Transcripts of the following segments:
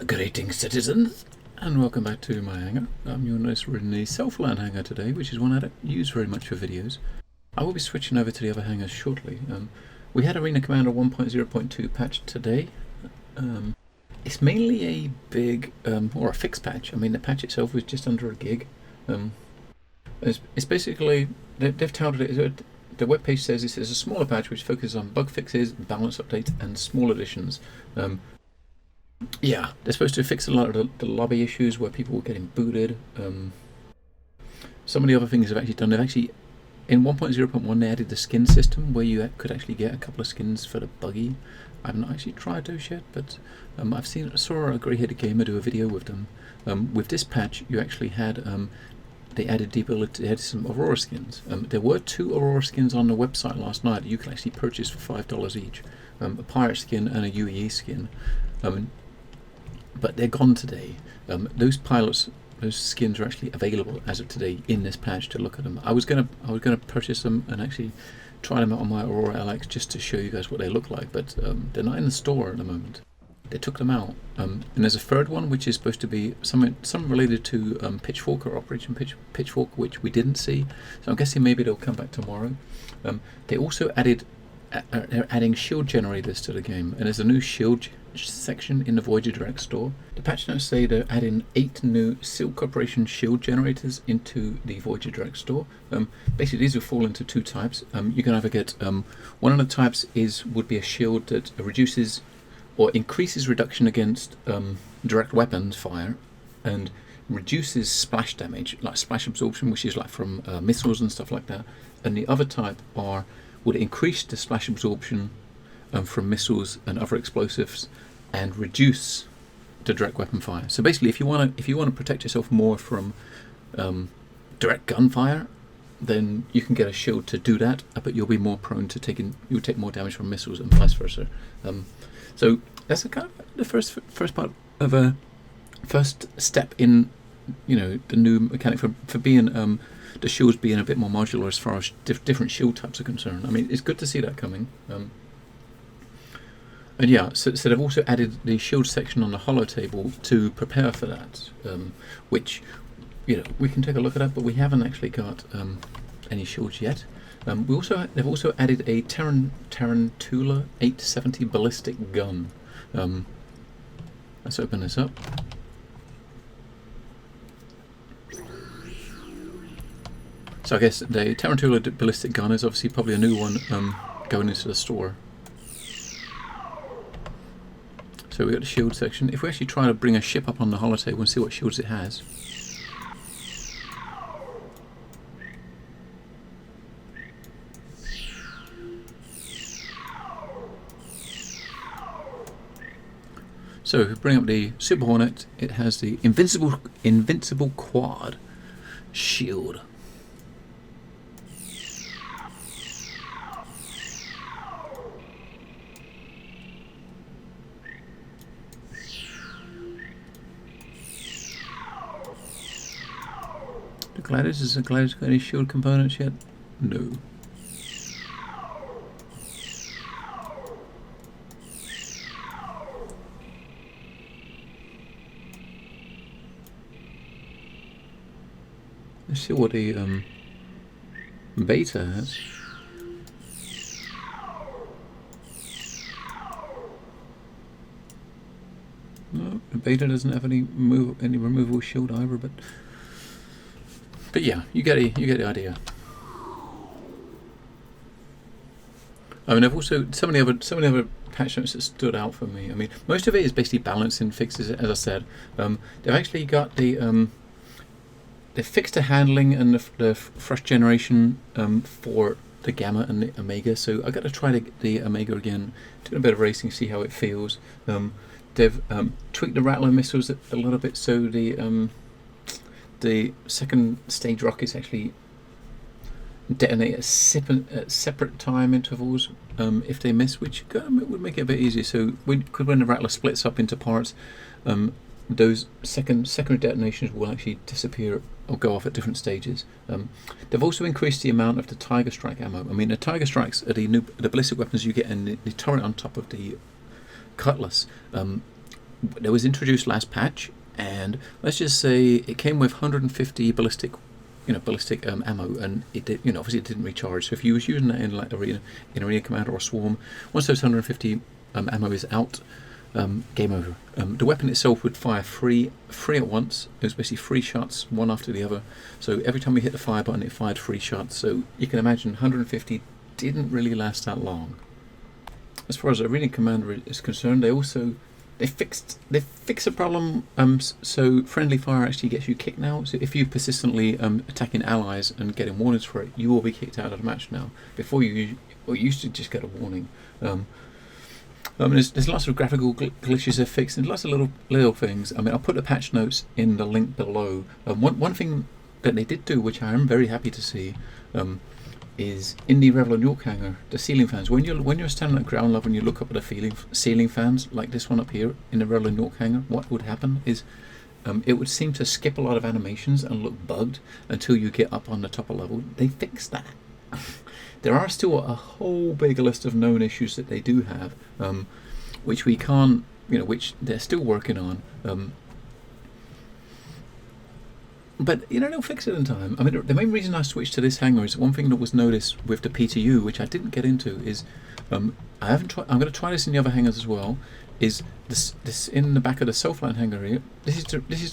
Greetings, citizens, and welcome back to my hangar. You'll notice we're in the Southland hangar today, which is one I don't use very much for videos. I will be switching over to the other hangars shortly. We had Arena Commander 1.0.2 patch today. It's mainly a big, or a fixed patch. I mean, the patch itself was just under a gig. It's basically, they've touted it, the webpage says this is a smaller patch which focuses on bug fixes, balance updates, and small additions. Yeah, they're supposed to fix a lot of the lobby issues where people were getting booted. Some of the other things they've actually done, in 1.0.1 they added the skin system where you could actually get a couple of skins for the buggy. I haven't actually tried those yet, but I saw a grey-headed gamer do a video with them. With this patch, you actually had they added the ability to add some Aurora skins. There were 2 Aurora skins on the website last night that you can actually purchase for $5 each. A pirate skin and a UEE skin. But they're gone today. Those skins are actually available as of today in this patch to look at them. I was gonna purchase them and actually try them out on my Aurora LX just to show you guys what they look like, but they're not in the store at the moment. They took them out. And there's a third one which is supposed to be something related to Pitchfork or Operation Pitchfork, which we didn't see. So I'm guessing maybe they'll come back tomorrow. They also they're adding shield generators to the game, and there's a new shield section in the Voyager Direct store. The patch notes say they're adding 8 new Silk Corporation shield generators into the Voyager Direct store. Basically, these will fall into 2 types. You can either get one of the types would be a shield that reduces or increases reduction against direct weapons fire and reduces splash damage, like splash absorption, which is like from missiles and stuff like that. And the other type would increase the splash absorption from missiles and other explosives and reduce the direct weapon fire. So basically, if you want to protect yourself more from direct gunfire, then you can get a shield to do that, but you'll be more prone to you'll take more damage from missiles and vice versa. So that's kind of the first part of a first step in, the new mechanic for being the shields being a bit more modular as far as different shield types are concerned. I mean, it's good to see that coming. And yeah, so they've also added the shield section on the holo table to prepare for that, which, we can take a look at that, but we haven't actually got any shields yet. They've also added a Tarantula 870 ballistic gun. Let's open this up. So I guess the Tarantula ballistic gun is obviously probably a new one going into the store. So we've got the shield section. If we actually try to bring a ship up on the holotable and see what shields it has. So if we bring up the Super Hornet, it has the invincible quad shield. Is the Gladius got any shield components yet? No. Let's see what the beta has. No, the beta doesn't have any removable shield either, but yeah, you get the idea. I mean, I've also some of the other patch notes that stood out for me. I mean, most of it is basically balancing fixes. As I said, they've actually got they fixed the handling and the thrust generation for the Gamma and the Omega. So I got to try the Omega again, do a bit of racing, see how it feels. They've tweaked the Rattler missiles a little bit, so the second stage rockets actually detonate at separate time intervals if they miss, which would make it a bit easier. So when the Rattler splits up into parts, those secondary detonations will actually disappear or go off at different stages. They've also increased the amount of the Tiger Strike ammo. I mean, the Tiger Strikes are the ballistic weapons you get in the turret on top of the Cutlass. that was introduced last patch, and let's just say it came with 150 ballistic ammo, and it did, obviously it didn't recharge. So if you was using that in like arena commander or swarm, once those 150 ammo is out, game over. The weapon itself would fire three at once. It was basically 3 shots, one after the other. So every time we hit the fire button, it fired 3 shots. So you can imagine 150 didn't really last that long. As far as arena commander is concerned, they fixed a problem. So friendly fire actually gets you kicked now. So if you persistently attacking allies and getting warnings for it, you will be kicked out of the match now. Before you used to just get a warning. There's lots of graphical glitches they've fixed, and lots of little things. I mean, I'll put the patch notes in the link below. One thing that they did do, which I am very happy to see, is in the Revel and York hangar, the ceiling fans. When you're standing at ground level and you look up at the ceiling fans, like this one up here in the Revel and York hangar, what would happen is it would seem to skip a lot of animations and look bugged until you get up on the top of level. They fixed that. There are still a whole big list of known issues that they do have, which we can't, which they're still working on. But they'll fix it in time. I mean, the main reason I switched to this hangar is one thing that was noticed with the PTU, which I didn't get into, is I haven't tried. I'm going to try this in the other hangars as well. Is this in the back of the Southland hangar here? This is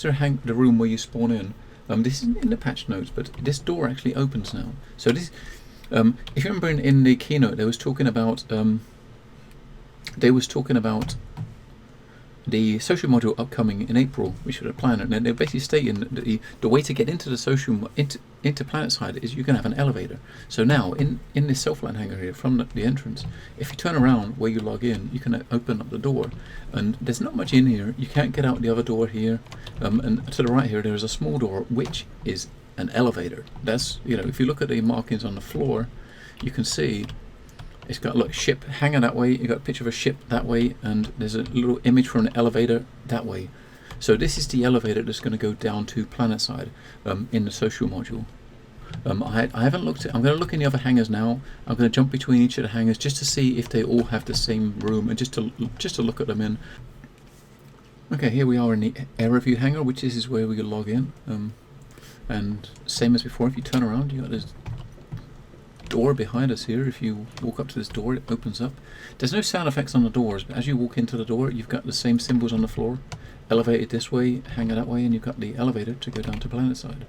the room where you spawn in. This isn't in the patch notes, but this door actually opens now. So this. If you remember in the keynote, they was talking about the social module upcoming in April, which was a plan, and they're basically stating that the way to get into the into planetside is you can have an elevator. So now in this Southland hangar here, from the entrance, if you turn around where you log in, you can open up the door, and there's not much in here. You can't get out the other door here, and to the right here there is a small door which is an elevator. That's, if you look at the markings on the floor, you can see it's got a ship hangar that way, you got a picture of a ship that way, and there's a little image from an elevator that way. So this is the elevator that's going to go down to planetside in the social module. I haven't looked at. I'm going to look in the other hangars now. I'm going to jump between each of the hangars just to see if they all have the same room, and just to look at them in. Okay, here we are in the air review hangar, which is where we can log in. And same as before, if you turn around, you got this door behind us here. If you walk up to this door, it opens up. There's no sound effects on the doors, but as you walk into the door, you've got the same symbols on the floor. Elevated this way, hangar that way, and you've got the elevator to go down to planetside.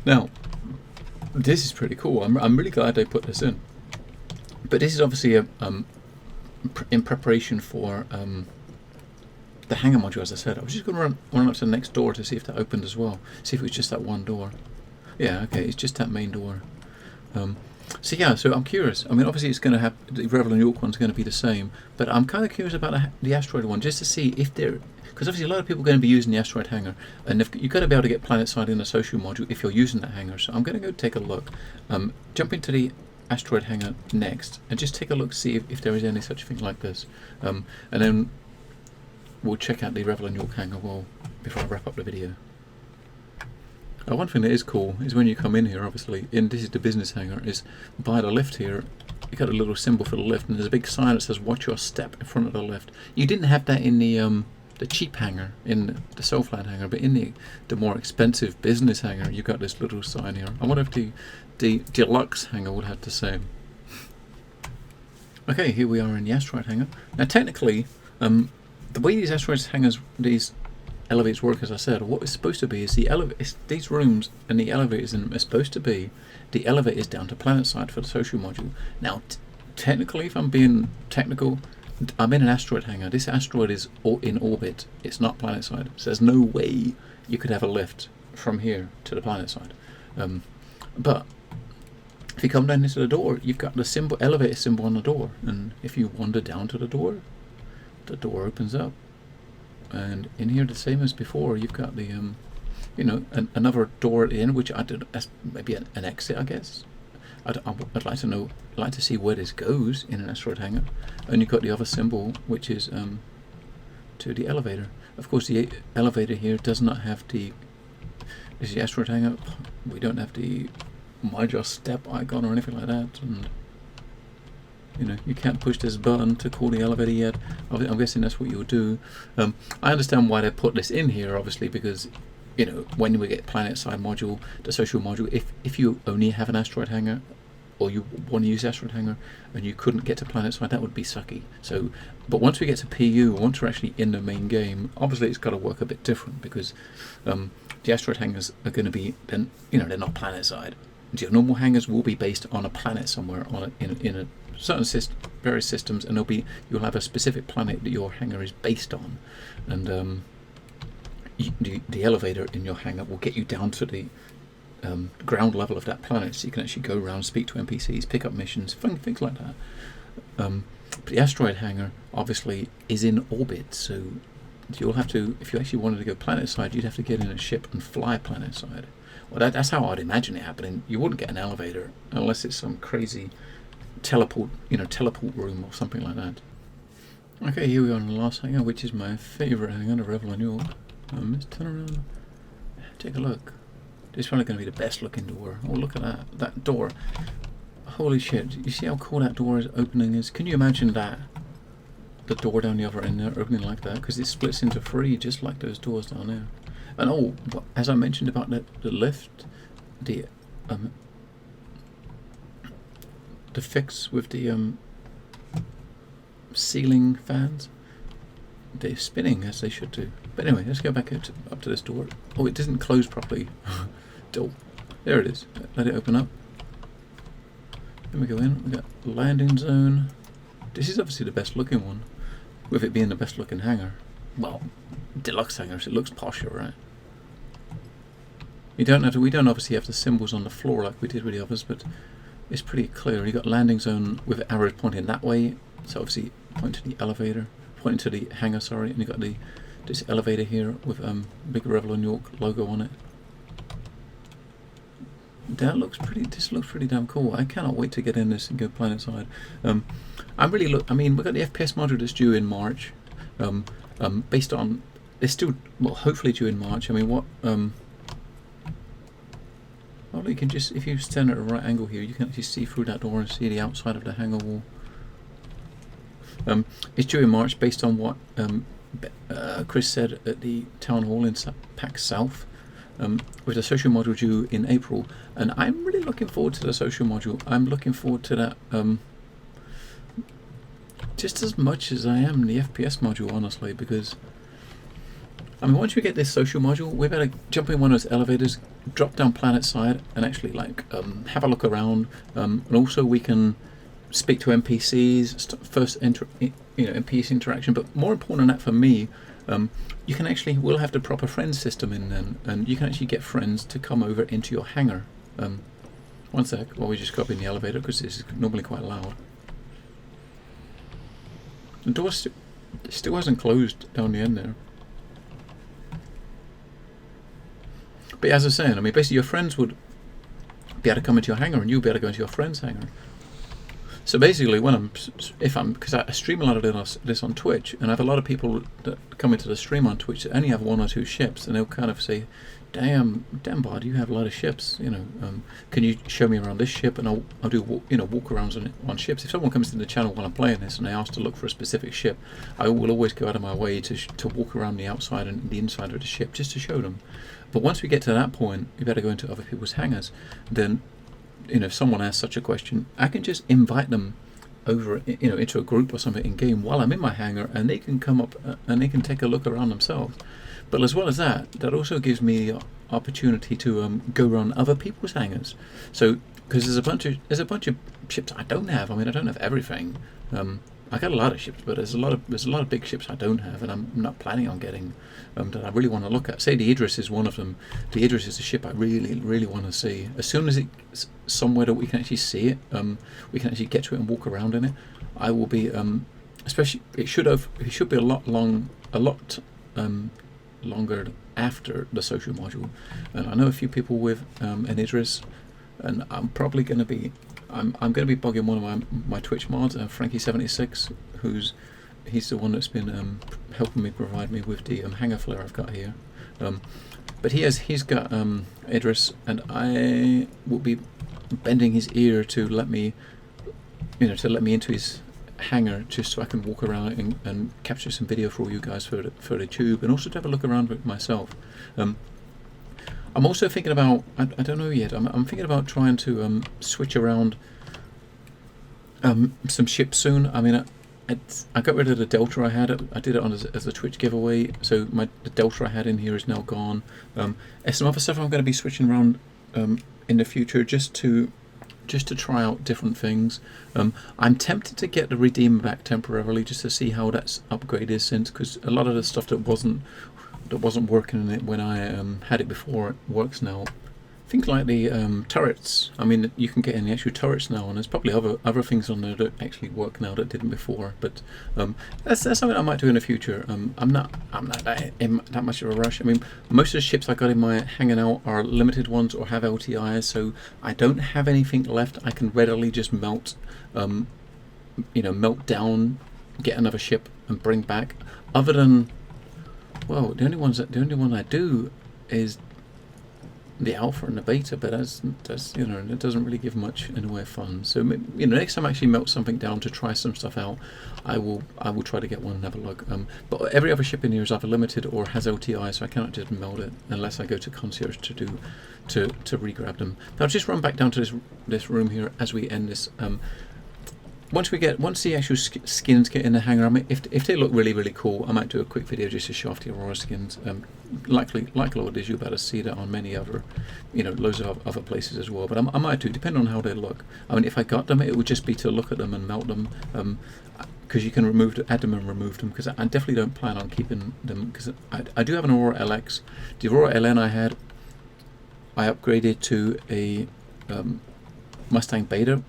Now, this is pretty cool. I'm really glad they put this in. But this is obviously in preparation for the hangar module, as I said. I was just going to run up to the next door to see if that opened as well. See if it was just that one door. Yeah, okay, it's just that main door. So I'm curious. I mean, obviously it's going to have, the Revel and York one's going to be the same, but I'm kind of curious about the asteroid one, just to see if they're, because obviously a lot of people are going to be using the asteroid hangar, and you've got to be able to get planetside in the social module if you're using that hangar. So I'm going to go take a look. Jump into the asteroid hangar next, and just take a look, see if there is any such thing like this. And then we'll check out the Revel and York hangar before I wrap up the video. One thing that is cool is when you come in here, obviously, this is the business hangar, is by the lift here, you got a little symbol for the lift, and there's a big sign that says "Watch your step" in front of the lift. You didn't have that in the cheap hangar, in the Southland hangar, but in the more expensive business hangar, you got this little sign here. I wonder if the deluxe hangar would have the same. Okay, here we are in the asteroid hangar. Now, technically, the way these asteroid hangars, these elevators work, as I said, what it's supposed to be is these rooms and the elevators in them are supposed to be the elevators down to planetside for the social module. Now, technically, if I'm being technical, I'm in an asteroid hangar. This asteroid is in orbit. It's not planetside. So there's no way you could have a lift from here to the planetside. But if you come down into the door, you've got the elevator symbol on the door, and if you wander down to the door opens up. And in here, the same as before, you've got the, another door at the end, which that's maybe an exit, I guess. I'd like to see where this goes in an asteroid hangar. And you've got the other symbol, which is to the elevator. Of course, the elevator here does not have this is the asteroid hangar. We don't have the mind your step icon or anything like that. And You know, you can't push this button to call the elevator yet. I'm guessing that's what you'll do. I understand why they put this in here, obviously, because, you know, when we get planetside module, the social module, if you only have an asteroid hangar, or you want to use asteroid hangar and you couldn't get to planetside, that would be sucky. So, but once we get to PU, once we're actually in the main game, obviously it's got to work a bit different, because the asteroid hangars are going to be, then, you know, they're not planetside. Your normal hangars will be based on a planet somewhere in a certain various systems, and you'll have a specific planet that your hangar is based on, and the elevator in your hangar will get you down to the ground level of that planet, so you can actually go around, speak to NPCs, pick up missions, things like that. But the asteroid hangar obviously is in orbit, so you'll have to, if you actually wanted to go planetside, you'd have to get in a ship and fly planetside. Well, that's how I'd imagine it happening. You wouldn't get an elevator unless it's some crazy teleport room or something like that. Okay, here we are in the last hangar, which is my favourite hangar, the Revel in York. Let's turn around, take a look. This is probably going to be the best looking door. Oh, look at that door. Holy shit, you see how cool that door opening is? Can you imagine that? The door down the other end there opening like that, because it splits into three, just like those doors down there. And oh, as I mentioned about the lift, the fix with the ceiling fans, they're spinning as they should do. But anyway, let's go back up to this door. Oh, it doesn't close properly. Oh, there it is. Let it open up. Then we go in. We got landing zone. This is obviously the best looking one, with it being the best looking hangar. Well, deluxe hangars. It looks posher, right? We don't obviously have the symbols on the floor like we did with the others, but it's pretty clear. You got landing zone with arrows pointing that way, so obviously pointing to the elevator, pointing to the hangar. Sorry, and you got this elevator here with big Revel in York logo on it. This looks pretty damn cool. I cannot wait to get in this and go planetside. I mean, we've got the FPS module that's due in March. Based on, it's still, well, hopefully due in March. I mean, what? Well, you can just, if you stand at a right angle here, you can actually see through that door and see the outside of the hangar wall. It's due in March, based on what Chris said at the town hall in PAX South. With the social module due in April, and I'm really looking forward to the social module. I'm looking forward to that just as much as I am the FPS module, honestly, because I mean, once we get this social module, we better jump in one of those elevators, drop down planetside, and actually have a look around, and also we can speak to NPCs, NPC interaction. But more important than that for me, you can actually, we'll have the proper friends system in then, and you can actually get friends to come over into your hangar. One sec, while we just go up in the elevator, because this is normally quite loud. The door still hasn't closed down the end there. But as I was saying, I mean, basically your friends would be able to come into your hangar, and you'll be able to go into your friend's hangar. So basically, because I stream a lot of this on Twitch, and I have a lot of people that come into the stream on Twitch that only have one or two ships, and they'll kind of say, "Damn, Bod, you have a lot of ships. You know, can you show me around this ship?" And I'll do walk-arounds on ships. If someone comes to the channel while I'm playing this and they ask to look for a specific ship, I will always go out of my way to walk around the outside and the inside of the ship just to show them. But once we get to that point, you better go into other people's hangars. Then, if someone asks such a question, I can just invite them over, into a group or something in game while I'm in my hangar, and they can come up and they can take a look around themselves. But as well as that also gives me the opportunity to go around other people's hangars. So, because there's a bunch of ships I don't have. I mean, I don't have everything. I got a lot of ships, but there's a lot of big ships I don't have, and I'm not planning on getting that I really want to look at. Say the Idris is one of them. The Idris is a ship I really, really want to see. As soon as it's somewhere that we can actually see it, we can actually get to it and walk around in it, I will be. Especially, it should be a lot longer after the social module. And I know a few people with an Idris, and I'm probably going to be. I'm going to be bugging one of my Twitch mods, Frankie76, he's the one that's been helping me provide me with the hangar flare I've got here. But he's got Idris, and I will be bending his ear to let me to let me into his hangar just so I can walk around and capture some video for all you guys for the tube, and also to have a look around with myself. I'm also thinking about, I don't know yet, I'm thinking about trying to switch around some ships soon. I mean, I got rid of the Delta I had. I did it on as a Twitch giveaway, so the Delta I had in here is now gone. There's some other stuff I'm going to be switching around in the future just to try out different things. I'm tempted to get the Redeemer back temporarily just to see how that's upgrade is, since because a lot of the stuff that wasn't working in it when I had it before works now. Things like the turrets. I mean, you can get in the actual turrets now, and there's probably other things on there that actually work now that didn't before. But that's something I might do in the future. I'm not that much of a rush. I mean, most of the ships I got in my hanging out are limited ones or have LTIs, so I don't have anything left. I can readily just melt down, get another ship, and bring back. Other than, well, the only one I do is the alpha and the beta, but that's it doesn't really give much in the way of fun. So next time I actually melt something down to try some stuff out, I will try to get one and have a look. But every other ship in here is either limited or has LTI, so I cannot just melt it unless I go to concierge to re-grab them. Now I'll just run back down to this room here as we end this. Once the actual skins get in the hangar, I mean, if they look really, really cool, I might do a quick video just to show off the Aurora skins. Like a lot of this, you'll be able to see that on many other, loads of other places as well. But I might do, depending on how they look. I mean, if I got them, it would just be to look at them and melt them, because you can add them and remove them. Because I definitely don't plan on keeping them, because I do have an Aurora LX. The Aurora LN I had, I upgraded to a Mustang Beta.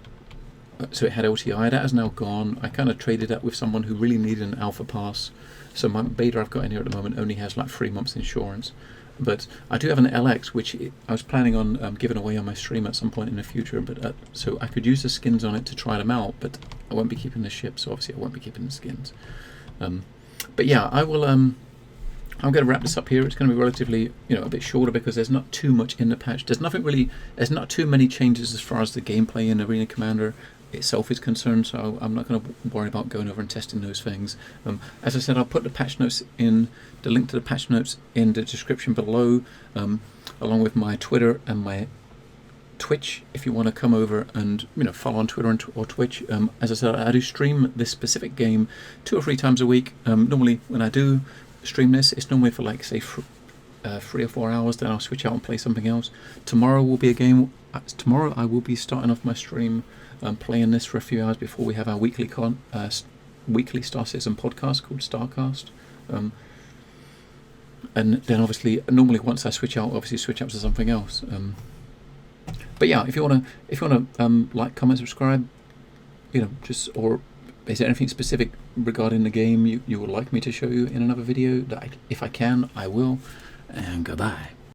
So it had LTI. That has now gone. I kind of traded that with someone who really needed an alpha pass. So my beta I've got in here at the moment only has like 3 months insurance. But I do have an LX, which I was planning on giving away on my stream at some point in the future. But so I could use the skins on it to try them out. But I won't be keeping the ship, so obviously I won't be keeping the skins. But yeah, I will. I'm going to wrap this up here. It's going to be relatively, a bit shorter because there's not too much in the patch. There's not too many changes as far as the gameplay in Arena Commander itself is concerned, so I'm not going to worry about going over and testing those things. As I said, I'll put the patch notes the link to the patch notes in the description below, along with my Twitter and my Twitch if you want to come over and follow on Twitter or Twitch. As I said, I do stream this specific game 2 or 3 times a week. Normally when I do stream this, it's normally for like say 3 or 4 hours, then I'll switch out and play something else. Tomorrow will be a game. Tomorrow I will be starting off my stream playing this for a few hours before we have our weekly Star Citizen podcast called Starcast. And then obviously normally once I switch out to something else. But yeah, if you wanna like, comment, subscribe, or is there anything specific regarding the game you would like me to show you in another video? That if I can, I will. And goodbye.